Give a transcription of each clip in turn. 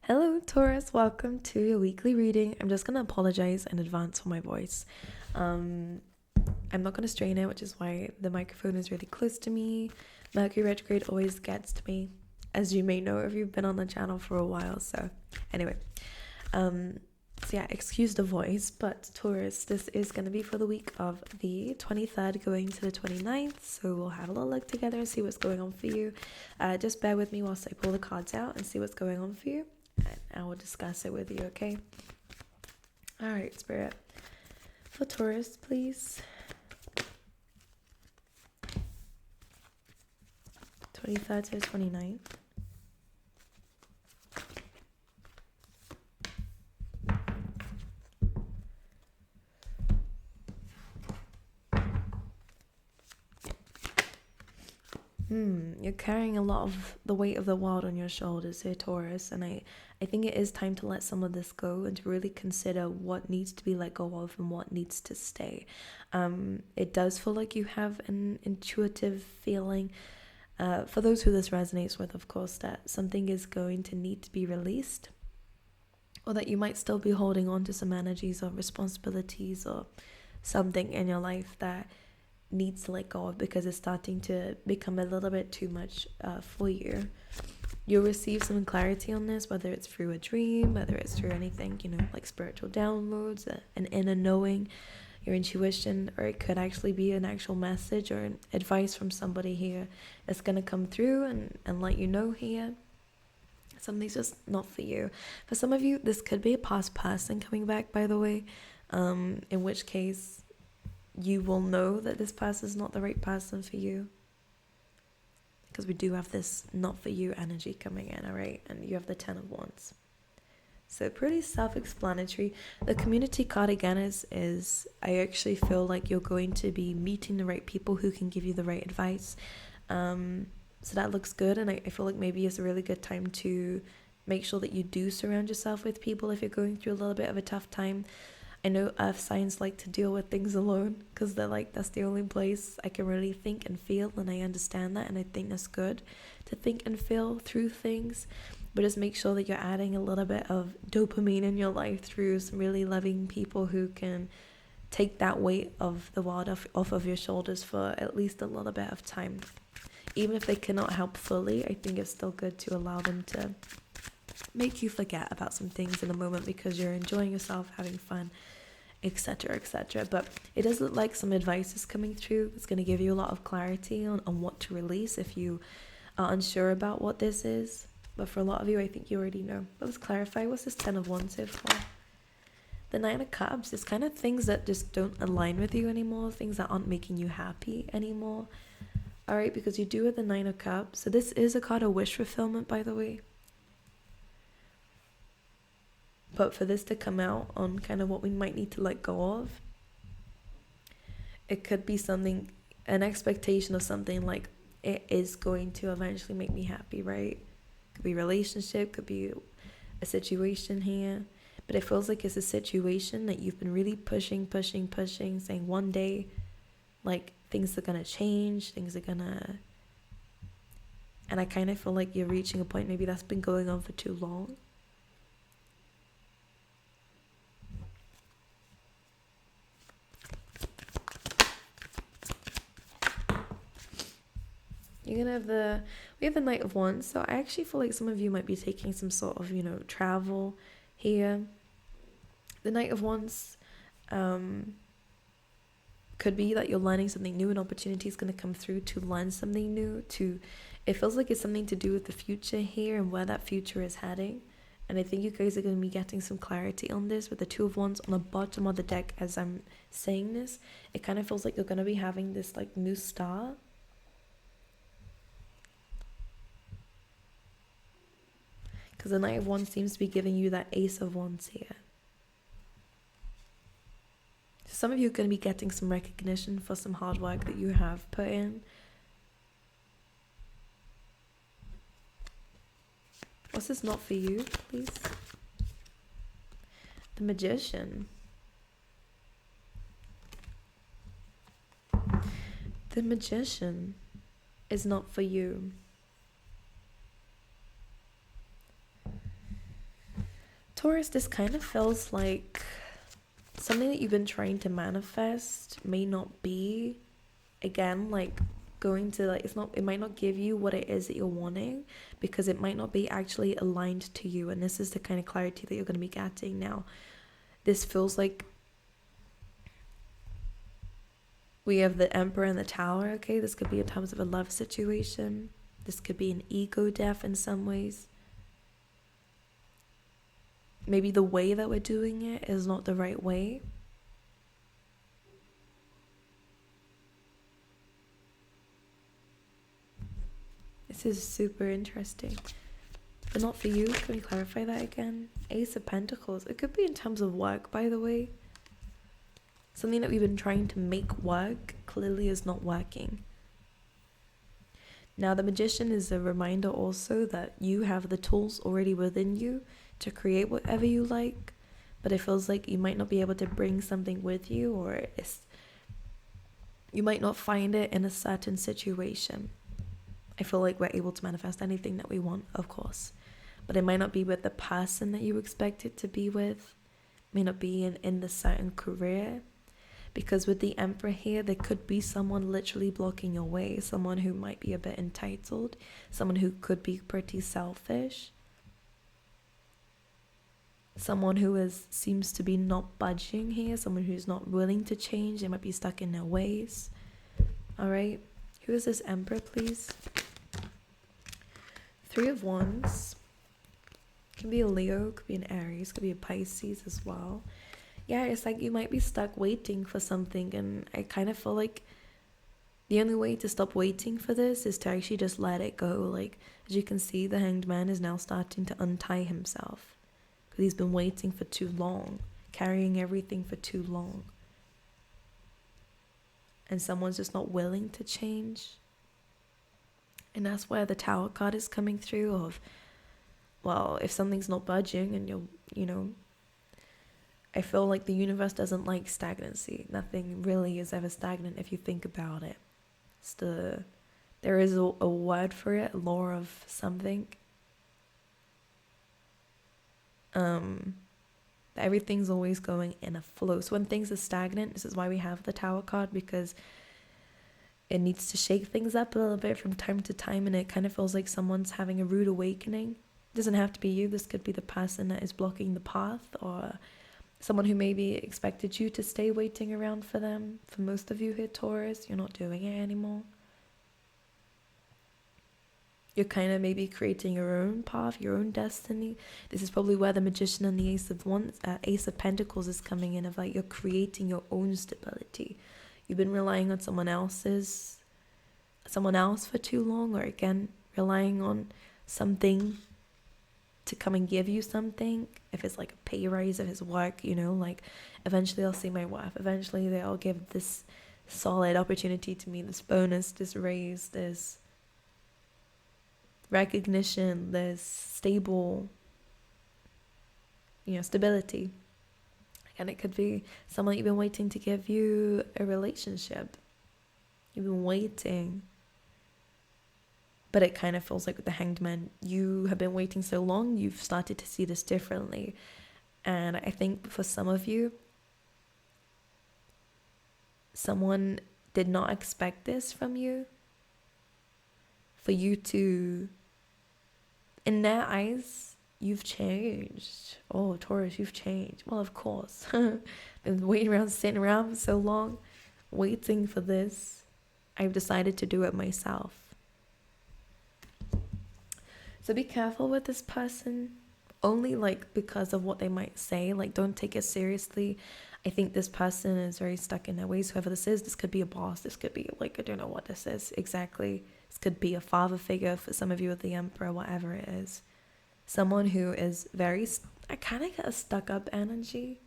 Hello, Taurus. Welcome to your weekly reading. I'm just going to apologize in advance for my voice. I'm not going to strain it, which is why the microphone is really close to me. Mercury retrograde always gets to me, as you may know if you've been on the channel for a while. So anyway, excuse the voice, but Taurus, this is going to be for the week of the 23rd going to the 29th. So we'll have a little look together and see what's going on for you. Just bear with me whilst I pull the cards out and see what's going on for you. And I will discuss it with you, okay? All right, Spirit. For Taurus, please. 23rd to the 29th. You're carrying a lot of the weight of the world on your shoulders here, Taurus, and I think it is time to let some of this go and to really consider what needs to be let go of and what needs to stay. It does feel like you have an intuitive feeling, for those who this resonates with, of course, that something is going to need to be released, or that you might still be holding on to some energies or responsibilities or something in your life that needs to let go of because it's starting to become a little bit too much for you. You'll receive some clarity on this, whether it's through a dream, whether it's through anything, like spiritual downloads, an inner knowing, your intuition, or it could actually be an actual message or an advice from somebody here that's going to come through and let you know here something's just not for you. For some of you, this could be a past person coming back, by the way, in which case you will know that this person is not the right person for you, because we do have this not for you energy coming in, all right? And you have the 10 of Wands. So pretty self-explanatory. The community card again is I actually feel like you're going to be meeting the right people who can give you the right advice. So that looks good, and I feel like maybe it's a really good time to make sure that you do surround yourself with people if you're going through a little bit of a tough time. I know earth signs like to deal with things alone because they're like, that's the only place I can really think and feel, and I understand that, and I think that's good to think and feel through things. But just make sure that you're adding a little bit of dopamine in your life through some really loving people who can take that weight of the world off of your shoulders for at least a little bit of time. Even if they cannot help fully, I think it's still good to allow them to make you forget about some things in a moment because you're enjoying yourself, having fun, etc, etc. But it does look like some advice is coming through. It's going to give you a lot of clarity on what to release if you are unsure about what this is. But for a lot of you, I think you already know. But let's clarify, what's this 10 of Wands here for? The 9 of Cups is kind of things that just don't align with you anymore, things that aren't making you happy anymore. All right, because you do have the 9 of Cups. So this is a card of wish fulfillment, by the way. But for this to come out on kind of what we might need to let go of, it could be something, an expectation of something like it is going to eventually make me happy, right? Could be a relationship, could be a situation here. But it feels like it's a situation that you've been really pushing, saying one day, like, things are going to change, things are going to... And I kind of feel like you're reaching a point, maybe that's been going on for too long. You're gonna have we have the Knight of Wands, so I actually feel like some of you might be taking some sort of, travel here. The Knight of Wands could be that you're learning something new, an opportunity is going to come through to learn something new. It feels like it's something to do with the future here and where that future is heading. And I think you guys are going to be getting some clarity on this with the 2 of Wands on the bottom of the deck as I'm saying this. It kind of feels like you're going to be having this like new start. Because the Knight of Wands seems to be giving you that Ace of Wands here. Some of you are going to be getting some recognition for some hard work that you have put in. What's this not for you, please? The Magician. The Magician is not for you. Taurus, this kind of feels like something that you've been trying to manifest may not be, again, like going to, like, it might not give you what it is that you're wanting, because it might not be actually aligned to you. And this is the kind of clarity that you're going to be getting now. This feels like we have the Emperor and the Tower. Okay, this could be in terms of a love situation. This could be an ego death in some ways. Maybe the way that we're doing it is not the right way. This is super interesting. But not for you. Can we clarify that again? Ace of Pentacles. It could be in terms of work, by the way. Something that we've been trying to make work clearly is not working. Now, the Magician is a reminder also that you have the tools already within you to create whatever you like, but it feels like you might not be able to bring something with you, or you might not find it in a certain situation. I feel like we're able to manifest anything that we want, of course, but it might not be with the person that you expect it to be with. It may not be in the certain career, because with the Emperor here, there could be someone literally blocking your way, someone who might be a bit entitled, someone who could be pretty selfish, someone who seems to be not budging here, someone who's not willing to change. They might be stuck in their ways. All right, who is this Emperor, please? Three of Wands. Could be a Leo, could be an Aries, could be a Pisces as well. Yeah, it's like you might be stuck waiting for something, and I kind of feel like the only way to stop waiting for this is to actually just let it go. Like, as you can see, the Hanged Man is now starting to untie himself, because he's been waiting for too long, carrying everything for too long. And someone's just not willing to change. And that's where the Tower card is coming through of, well, if something's not budging and you know, I feel like the universe doesn't like stagnancy. Nothing really is ever stagnant if you think about it. There is a word for it, a law of something. Everything's always going in a flow. So when things are stagnant, this is why we have the Tower card, because it needs to shake things up a little bit from time to time, and it kind of feels like someone's having a rude awakening. It doesn't have to be you. This could be the person that is blocking the path, or someone who maybe expected you to stay waiting around for them. For most of you here, Taurus, you're not doing it anymore. You're kind of maybe creating your own path, your own destiny. This is probably where the Magician and the Ace of Pentacles is coming in, of like you're creating your own stability. You've been relying on someone else for too long, or again, relying on something to come and give you something. If it's like a pay raise, if it's work, you know, like eventually I'll see my worth. Eventually they'll give this solid opportunity to me, this bonus, this raise, this recognition, this stable, stability. And it could be someone you've been waiting to give you a relationship. You've been waiting. But it kind of feels like with the Hanged Man, you have been waiting so long, you've started to see this differently. And I think for some of you, someone did not expect this from you. For you to, in their eyes, you've changed. Oh, Taurus, you've changed. Well, of course. Been waiting around, sitting around for so long, waiting for this. I've decided to do it myself. So be careful with this person, only like because of what they might say. Like, don't take it seriously. I think this person is very stuck in their ways. Whoever this is, this could be a boss. This could be like, I don't know what this is exactly. This could be a father figure for some of you with the Emperor, whatever it is. Someone who is I kind of get a stuck up energy.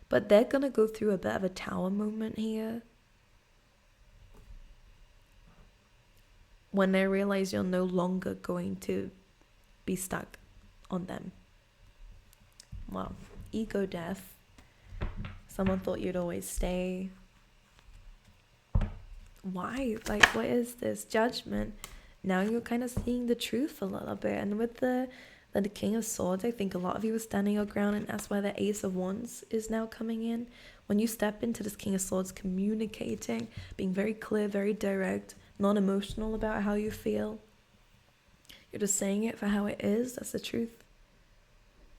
But they're going to go through a bit of a Tower moment here. When they realize you're no longer going to be stuck on them. Well, ego death. Someone thought you'd always stay. Why? Like, what is this? Judgment. Now you're kind of seeing the truth a little bit. And with the Then the King of Swords, I think a lot of you are standing your ground, and that's why the Ace of Wands is now coming in. When you step into this King of Swords, communicating, being very clear, very direct, non-emotional about how you feel. You're just saying it for how it is. That's the truth.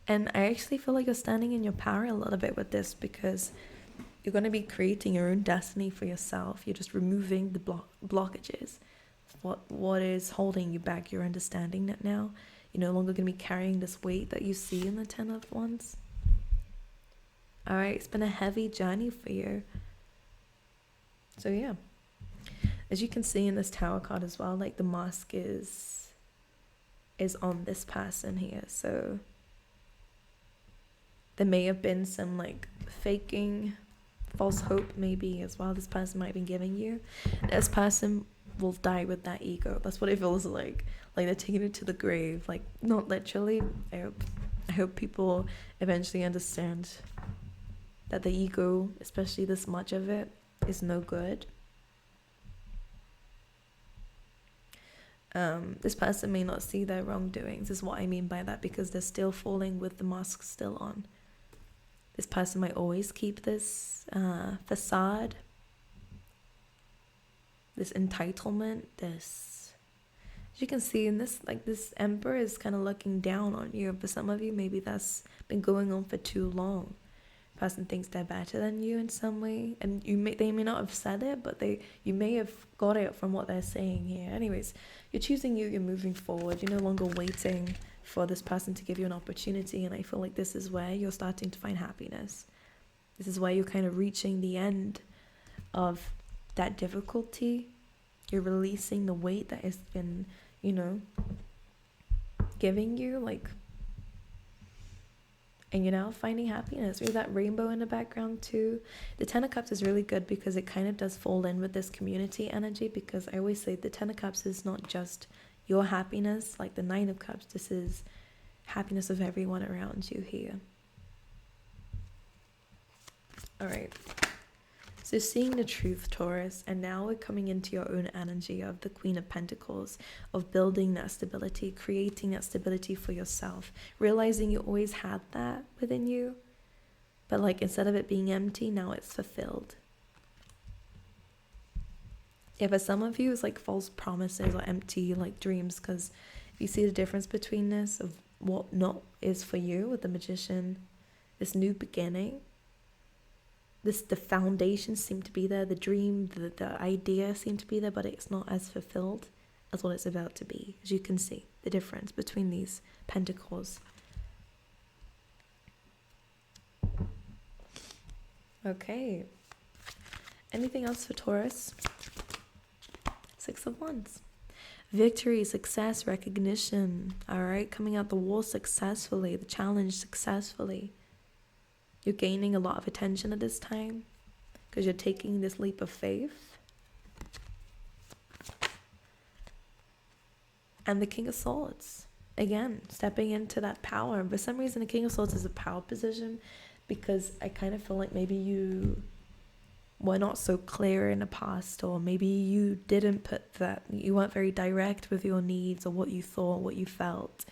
And I actually feel like you're standing in your power a little bit with this, because you're going to be creating your own destiny for yourself. You're just removing the blockages. What is holding you back? You're understanding that now. You're no longer going to be carrying this weight that you see in the Ten of Wands. Alright, it's been a heavy journey for you. So yeah. As you can see in this Tower card as well, like the mask is on this person here. So there may have been some like faking, false hope maybe as well this person might have been giving you. This person will die with that ego. That's what it feels like they're taking it to the grave. Like, not literally. I hope people eventually understand that the ego, especially this much of it, is no good. This person may not see their wrongdoings, is what I mean by that, because they're still falling with the mask still on. This person might always keep this facade, this entitlement, this, as you can see in this, like this Emperor is kind of looking down on you. For some of you, maybe that's been going on for too long. The person thinks they're better than you in some way, and they may not have said it, but you may have got it from what they're saying here. Anyways, you're choosing you, you're moving forward, you're no longer waiting for this person to give you an opportunity, and I feel like this is where you're starting to find happiness. This is where you're kind of reaching the end of that difficulty. You're releasing the weight that has been, giving you, and you're now finding happiness. With that rainbow in the background too. The Ten of Cups is really good because it kind of does fall in with this community energy, because I always say the Ten of Cups is not just your happiness like the Nine of Cups. This is happiness of everyone around you here. All right. So seeing the truth, Taurus, and now we're coming into your own energy of the Queen of Pentacles, of building that stability, creating that stability for yourself, realizing you always had that within you, but like instead of it being empty, now it's fulfilled. Yeah, for some of you, it's like false promises or empty like dreams, because if you see the difference between this of what not is for you with the Magician, this new beginning, the foundation seemed to be there, the dream, the idea seemed to be there, but it's not as fulfilled as what it's about to be. As you can see, the difference between these pentacles. Okay. Anything else for Taurus? Six of Wands. Victory, success, recognition. All right, coming out the wall successfully, the challenge successfully. You're gaining a lot of attention at this time because you're taking this leap of faith. And the King of Swords, again, stepping into that power. And for some reason, the King of Swords is a power position, because I kind of feel like maybe you were not so clear in the past, or maybe you didn't put that, you weren't very direct with your needs or what you thought, what you felt.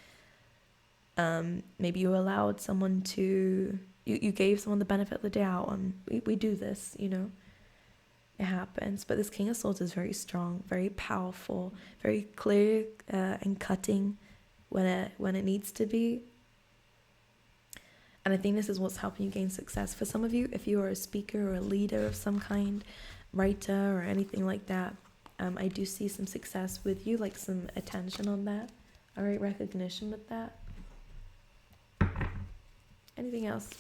Maybe you allowed someone to, you gave someone the benefit of the doubt, and we do this, it happens. But this King of Swords is very strong, very powerful, very clear and cutting when it needs to be. And I think this is what's helping you gain success. For some of you, if you are a speaker or a leader of some kind, writer or anything like that, I do see some success with you, like some attention on that. All right, recognition with that. Anything else?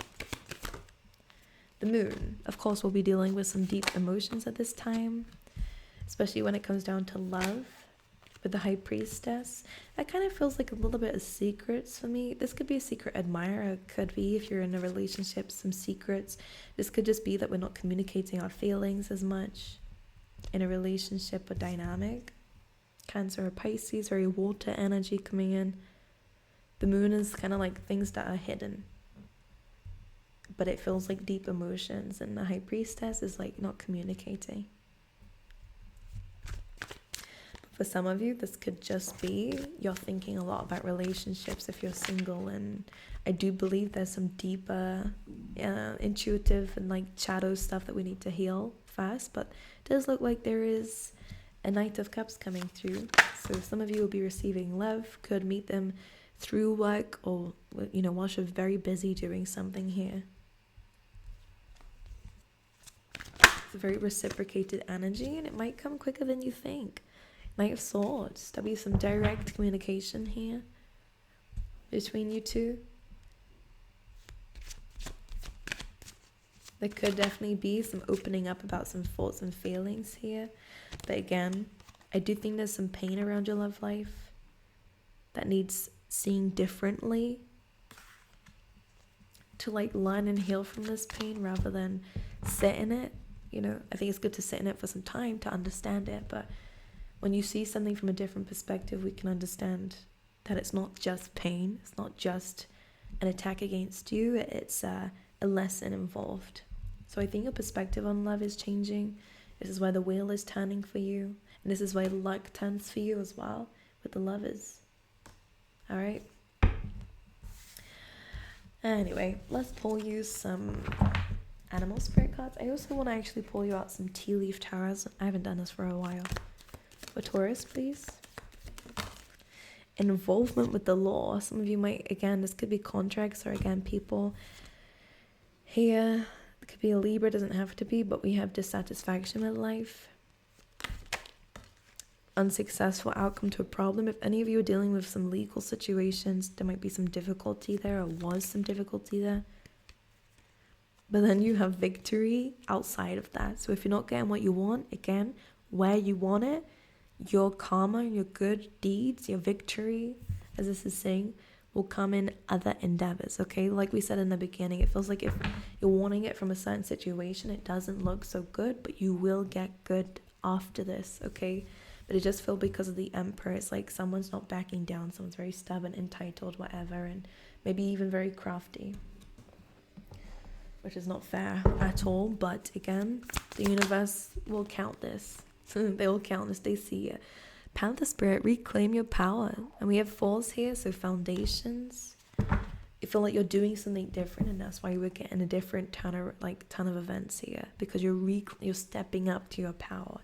The Moon, of course, will be dealing with some deep emotions at this time, especially when it comes down to love. With the High Priestess, that kind of feels like a little bit of secrets for me. This could be a secret admirer. It could be, if you're in a relationship, some secrets. This could just be that we're not communicating our feelings as much in a relationship or dynamic. Cancer or Pisces, very water energy coming in. The Moon is kind of like things that are hidden, but it feels like deep emotions, and the High Priestess is like not communicating. For some of you, this could just be you're thinking a lot about relationships if you're single, and I do believe there's some deeper intuitive and like shadow stuff that we need to heal first, but it does look like there is a Knight of Cups coming through. So some of you will be receiving love, could meet them through work, or whilst you're very busy doing something here. It's a very reciprocated energy, and it might come quicker than you think. Knight of Swords, there'll be some direct communication here between you two. There could definitely be some opening up about some thoughts and feelings here. But again, I do think there's some pain around your love life that needs seeing differently to like learn and heal from this pain rather than sit in it. I think it's good to sit in it for some time to understand it, but when you see something from a different perspective, we can understand that it's not just pain, it's not just an attack against you, it's a lesson involved. So I think your perspective on love is changing. This is where the wheel is turning for you, and this is why luck turns for you as well with the Lovers. All right. Anyway, let's pull you some animal spirit cards. I also want to actually pull you out some tea leaf tarots. I haven't done this for a while. For Taurus, please. Involvement with the law. Some of you might, again, this could be contracts, or again, people here. It could be a Libra, doesn't have to be, but we have dissatisfaction with life. Unsuccessful outcome to a problem. If any of you are dealing with some legal situations, there might be some difficulty there, or was some difficulty there. But then you have victory outside of that. So if you're not getting what you want, again, where you want it, your karma, your good deeds, your victory, as this is saying, will come in other endeavors, okay? Like we said in the beginning, it feels like if you're wanting it from a certain situation, it doesn't look so good, but you will get good after this, okay? But it just feels because of the Emperor, it's like someone's not backing down, someone's very stubborn, entitled, whatever, and maybe even very crafty, which is not fair at all. But again, the universe will count this. They will count this. They see it. Panther Spirit, reclaim your power. And we have falls here, so foundations. You feel like you're doing something different, and that's why we're getting a different ton of events here, because you're stepping up to your power.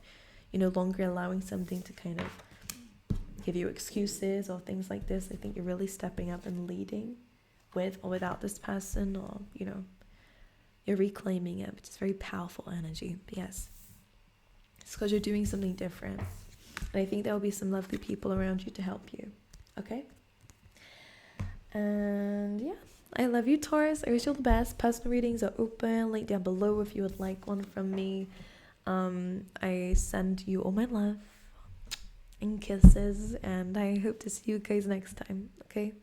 You're no longer allowing something to kind of give you excuses or things like this. I think you're really stepping up and leading with or without this person, or you're reclaiming it, which is very powerful energy. But yes, it's because you're doing something different. And I think there will be some lovely people around you to help you. Okay? And yeah, I love you, Taurus. I wish you all the best. Personal readings are open. Link down below if you would like one from me. I send you all my love and kisses. And I hope to see you guys next time. Okay?